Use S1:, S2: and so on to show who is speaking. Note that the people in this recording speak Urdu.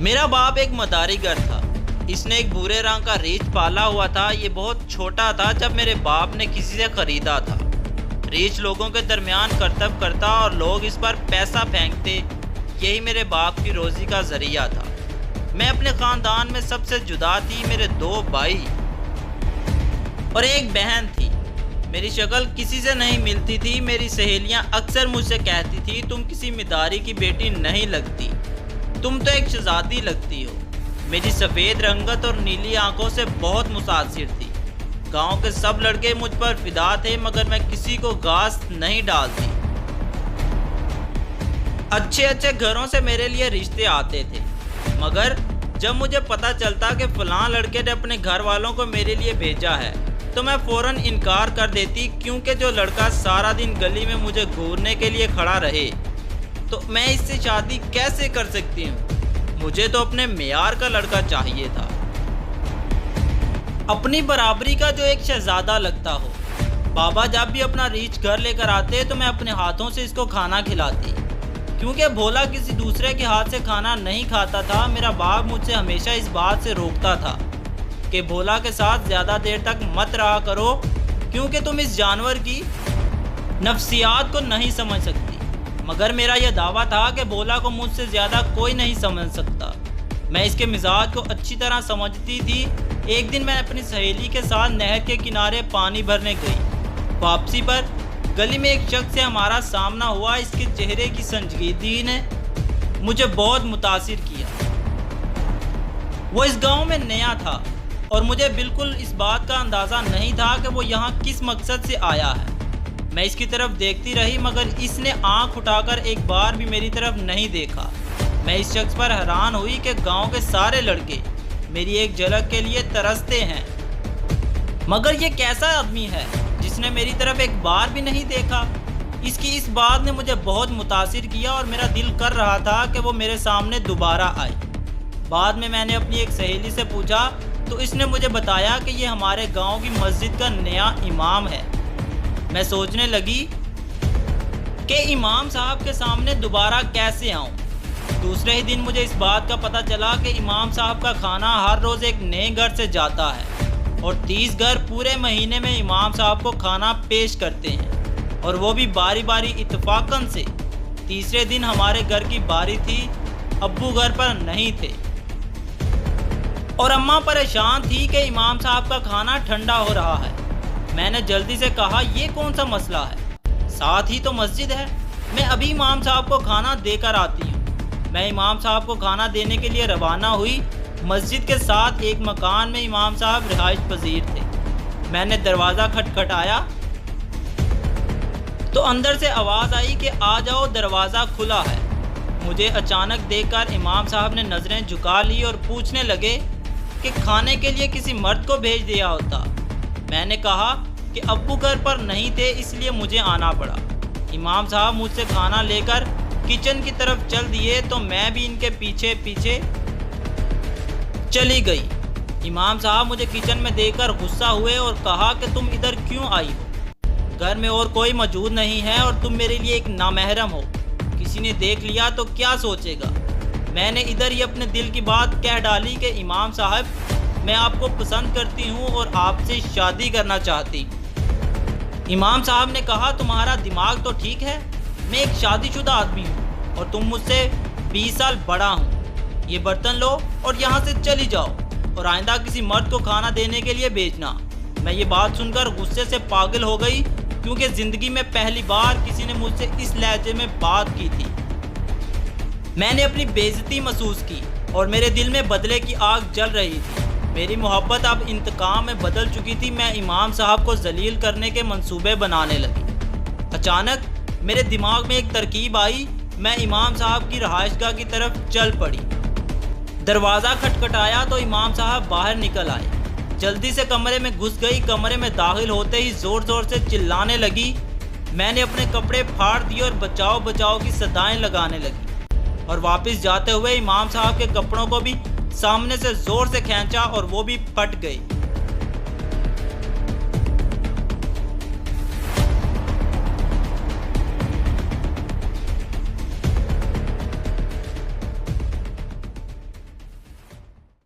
S1: میرا باپ ایک مداری گر تھا۔ اس نے ایک بھورے رنگ کا ریچھ پالا ہوا تھا۔ یہ بہت چھوٹا تھا جب میرے باپ نے کسی سے خریدا تھا۔ ریچھ لوگوں کے درمیان کرتب کرتا اور لوگ اس پر پیسہ پھینکتے۔ یہی میرے باپ کی روزی کا ذریعہ تھا۔ میں اپنے خاندان میں سب سے جدا تھی۔ میرے 2 بھائی اور ایک بہن تھی۔ میری شکل کسی سے نہیں ملتی تھی۔ میری سہیلیاں اکثر مجھ سے کہتی تھی تم کسی مداری کی بیٹی نہیں لگتی، تم تو ایک شہزادی لگتی ہو۔ میری سفید رنگت اور نیلی آنکھوں سے بہت متاثر تھی۔ گاؤں کے سب لڑکے مجھ پر فدا تھے، مگر میں کسی کو گھاس نہیں ڈالتی۔ اچھے گھروں سے میرے لیے رشتے آتے تھے، مگر جب مجھے پتہ چلتا کہ فلاں لڑکے نے اپنے گھر والوں کو میرے لیے بھیجا ہے تو میں فوراً انکار کر دیتی، کیونکہ جو لڑکا سارا دن گلی میں مجھے گھورنے کے لیے کھڑا رہے تو میں اس سے شادی کیسے کر سکتی ہوں؟ مجھے تو اپنے معیار کا لڑکا چاہیے تھا، اپنی برابری کا، جو ایک شہزادہ لگتا ہو۔ بابا جب بھی اپنا ریچھ گھر لے کر آتے تو میں اپنے ہاتھوں سے اس کو کھانا کھلاتی، کیونکہ بھولا کسی دوسرے کے ہاتھ سے کھانا نہیں کھاتا تھا۔ میرا باپ مجھ سے ہمیشہ اس بات سے روکتا تھا کہ بھولا کے ساتھ زیادہ دیر تک مت رہا کرو، کیونکہ تم اس جانور کی نفسیات کو نہیں سمجھ سکتی۔ مگر میرا یہ دعویٰ تھا کہ بھولا کو مجھ سے زیادہ کوئی نہیں سمجھ سکتا۔ میں اس کے مزاج کو اچھی طرح سمجھتی تھی۔ ایک دن میں اپنی سہیلی کے ساتھ نہر کے کنارے پانی بھرنے گئی۔ واپسی پر گلی میں ایک شخص سے ہمارا سامنا ہوا۔ اس کے چہرے کی سنجیدگی نے مجھے بہت متاثر کیا۔ وہ اس گاؤں میں نیا تھا اور مجھے بالکل اس بات کا اندازہ نہیں تھا کہ وہ یہاں کس مقصد سے آیا ہے۔ میں اس کی طرف دیکھتی رہی، مگر اس نے آنکھ اٹھا کر ایک بار بھی میری طرف نہیں دیکھا۔ میں اس شخص پر حیران ہوئی کہ گاؤں کے سارے لڑکے میری ایک جھلک کے لیے ترستے ہیں، مگر یہ کیسا آدمی ہے جس نے میری طرف ایک بار بھی نہیں دیکھا؟ اس کی اس بات نے مجھے بہت متاثر کیا اور میرا دل کر رہا تھا کہ وہ میرے سامنے دوبارہ آئے۔ بعد میں نے اپنی ایک سہیلی سے پوچھا تو اس نے مجھے بتایا کہ یہ ہمارے گاؤں کی مسجد کا نیا امام ہے۔ میں سوچنے لگی کہ امام صاحب کے سامنے دوبارہ کیسے آؤں۔ دوسرے ہی دن مجھے اس بات کا پتہ چلا کہ امام صاحب کا کھانا ہر روز ایک نئے گھر سے جاتا ہے اور 30 گھر پورے مہینے میں امام صاحب کو کھانا پیش کرتے ہیں، اور وہ بھی باری باری اتفاقاً سے۔ تیسرے دن ہمارے گھر کی باری تھی، ابو گھر پر نہیں تھے اور اماں پریشان تھی کہ امام صاحب کا کھانا ٹھنڈا ہو رہا ہے۔ میں نے جلدی سے کہا یہ کون سا مسئلہ ہے، ساتھ ہی تو مسجد ہے، میں ابھی امام صاحب کو کھانا دے کر آتی ہوں۔ میں امام صاحب کو کھانا دینے کے لیے روانہ ہوئی۔ مسجد کے ساتھ ایک مکان میں امام صاحب رہائش پذیر تھے۔ میں نے دروازہ کھٹکھٹایا تو اندر سے آواز آئی کہ آ جاؤ، دروازہ کھلا ہے۔ مجھے اچانک دیکھ کر امام صاحب نے نظریں جھکا لی اور پوچھنے لگے کہ کھانے کے لیے کسی مرد کو بھیج دیا ہوتا۔ میں نے کہا کہ ابو گھر پر نہیں تھے، اس لیے مجھے آنا پڑا۔ امام صاحب مجھ سے کھانا لے کر کچن کی طرف چل دیے تو میں بھی ان کے پیچھے پیچھے چلی گئی۔ امام صاحب مجھے کچن میں دیکھ کر غصہ ہوئے اور کہا کہ تم ادھر کیوں آئی ہو؟ گھر میں اور کوئی موجود نہیں ہے اور تم میرے لیے ایک نامحرم ہو، کسی نے دیکھ لیا تو کیا سوچے گا؟ میں نے ادھر ہی اپنے دل کی بات کہہ ڈالی کہ امام صاحب میں آپ کو پسند کرتی ہوں اور آپ سے شادی کرنا چاہتی۔ امام صاحب نے کہا تمہارا دماغ تو ٹھیک ہے، میں ایک شادی شدہ آدمی ہوں اور تم مجھ سے 20 سال بڑا ہوں۔ یہ برتن لو اور یہاں سے چلی جاؤ اور آئندہ کسی مرد کو کھانا دینے کے لیے بھیجنا۔ میں یہ بات سن کر غصے سے پاگل ہو گئی، کیونکہ زندگی میں پہلی بار کسی نے مجھ سے اس لہجے میں بات کی تھی۔ میں نے اپنی بے عزتی محسوس کی اور میرے دل میں بدلے کی آگ جل رہی تھی۔ میری محبت اب انتقام میں بدل چکی تھی۔ میں امام صاحب کو ذلیل کرنے کے منصوبے بنانے لگی۔ اچانک میرے دماغ میں ایک ترکیب آئی۔ میں امام صاحب کی رہائش گاہ کی طرف چل پڑی۔ دروازہ کھٹکھٹایا تو امام صاحب باہر نکل آئے۔ جلدی سے کمرے میں گھس گئی۔ کمرے میں داخل ہوتے ہی زور زور سے چلانے لگی۔ میں نے اپنے کپڑے پھاڑ دیے اور بچاؤ بچاؤ کی صدائیں لگانے لگی، اور واپس جاتے ہوئے امام صاحب کے کپڑوں کو بھی سامنے سے زور سے کھینچا اور وہ بھی پھٹ گئے۔